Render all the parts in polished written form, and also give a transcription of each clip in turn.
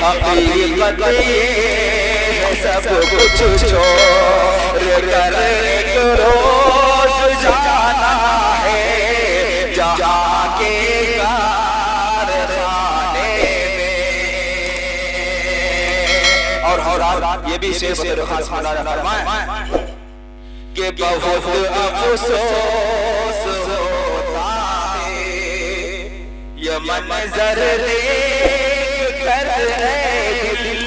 हकीकत ये है सब कुछ छोड़ कर एक रोज जाना है जहाँ के कारखाने में। और ये भी शेर बतौर खास फरमाए कि बहुत अफसोस होता है ये मंजर देख कर दिल,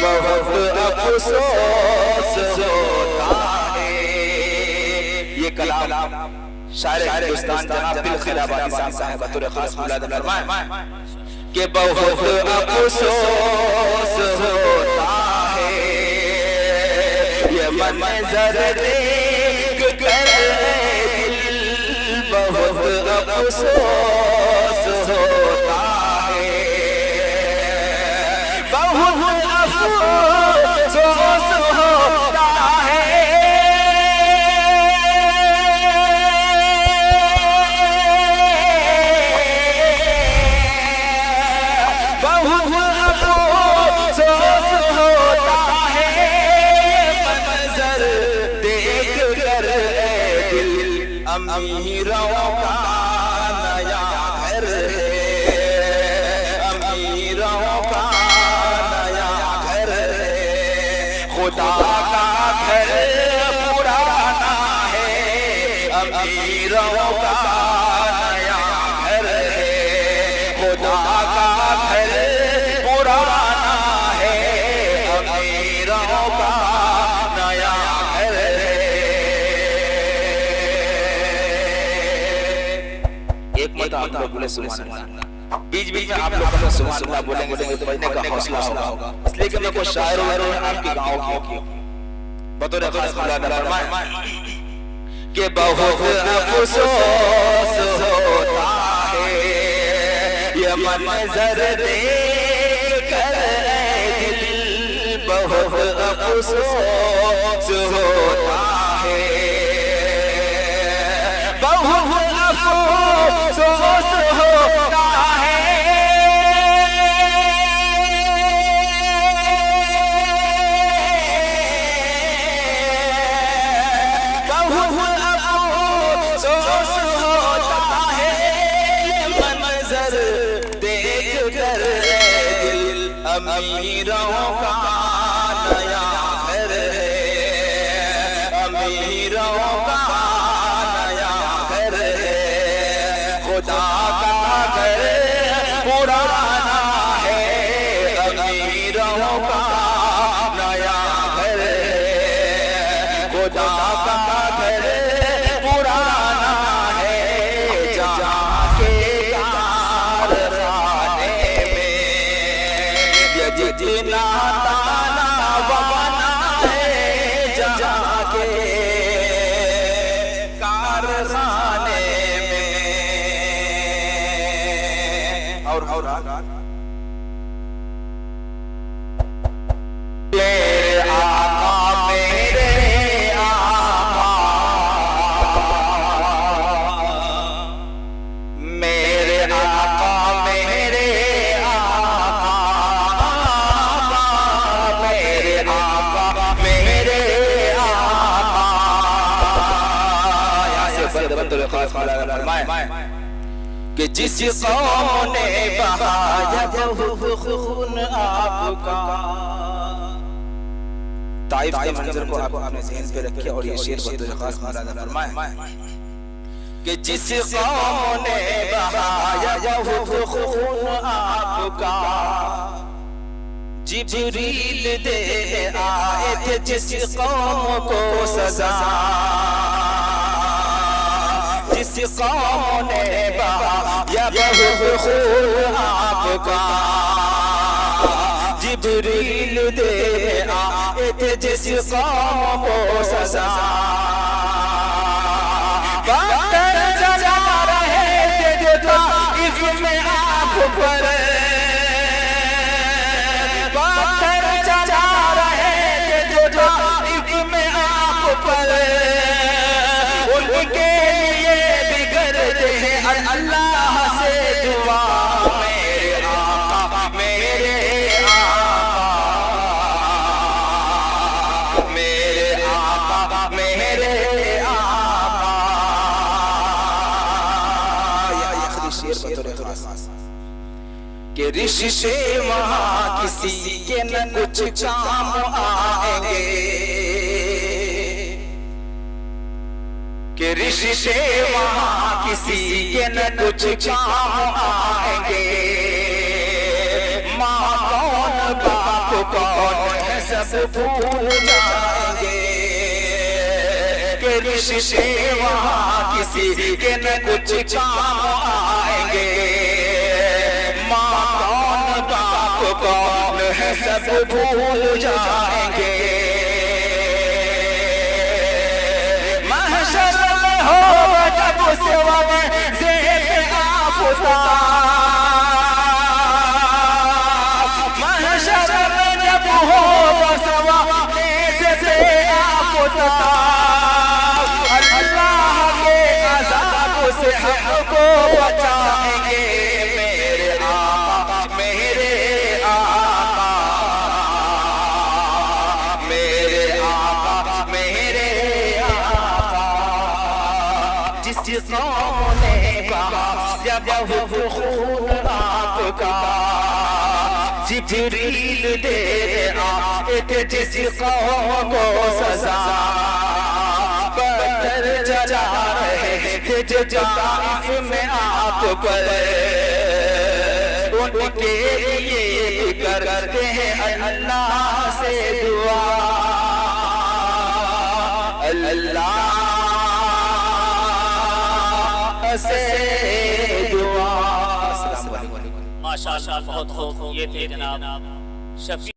बहुत अफसोस होता है। ये कलाम शायर हिंदुस्तान जनाब दिल खिलाबादी साहब बतौर खास फरमाए कि बहुत अफसोस होता है ये मंजर देख कर दिल, बहुत अफसोस होता है, बहुत अफसोस होता है। अमीरों का नया घर है, अमीरों का नया घर है, खुदा का घर पुराना है, अमीरों का नया घर है, खुदा का घर पुराना है, अमीरों का नया घर है। एक मत आप लोग बोले सुभान अल्लाह, बीच बीच में आप लोग अपना सुभान अल्लाह बोलेंगे तो पढ़ने का हौसला होगा। इसलिए कि मैं कोई शायर वायर आपके गाँव की बतौर खास फरमाए कि बहुत अफसोस होता है ये मंजर देख कर दिल, बहुत अफसोस होता है, बहुत अफसोस होता है। बहुत अफसोस होता है मंजर देख कर दिल, अमीरों का नया घर है, अमीरों का नया घर है, खुदा का घर पुराना है, अमीरों का नया घर है, खुदा का घर पुराना है, जहाँ के कारखाने में ये जितना ताना बाना है, जहाँ के कारखाने में। और मेरे आका मेरे आका, मेरे आका मेरे आका, मेरे आका मेरे आका। यहाँ से बंदे खास फरमाए कि जिस कौम ने बहाया बहुत खून आपका। ताइफ के मंजर को आप अपने ज़हन पे रखिए और ये शेर बतौर खास फरमाए कि जिस कौम ने बहाया बहुत खून आपका, जिब्रील दे आए थे जिस कौम को सजा, जिस कौम ने बहाया बहुत खून आपका, जिब्रील दे आए थे जिस कौम को सजा। पत्थर जला रहे थे जो ताइफ में आँख पर, पत्थर जला रहे थे जो ताइफ में आँख पर, उनके लिए बिगड़ते हैं अल्लाह से दुआ। मेरे आका मेरे आका, कि रिश्ते वहाँ किसी के न कुछ काम आएंगे, कि रिश्ते वहाँ किसी के न कुछ काम आएंगे। माँ कौन बाप कौन है सब भूल जाएंगे, कि रिश्ते वहाँ किसी के न कुछ काम आएंगे। माँ कौन बाप कौन है सब भूल जाएंगे। महशर में होगा जब सेवा में ज़ेब आफ़ता, महशर में जब होगा सेवा में ज़ेब आफ़ता, अल्लाह के अज़ाब से हमको बचाएंगे। मेरे आका, मेरे आका, मेरे आका, मेरे आका। जिस कौम ने कहा जब खून आपका, जिब्रील दे आए थे जिस कौम को सजा। बदर जला रहे थे जो ताइफ में आग पर, उनके लिए करते हैं अल्लाह से दुआ। अल्लाह से दुआ। माशाअल्लाह, बहुत खूब। ये थे जनाब शफी।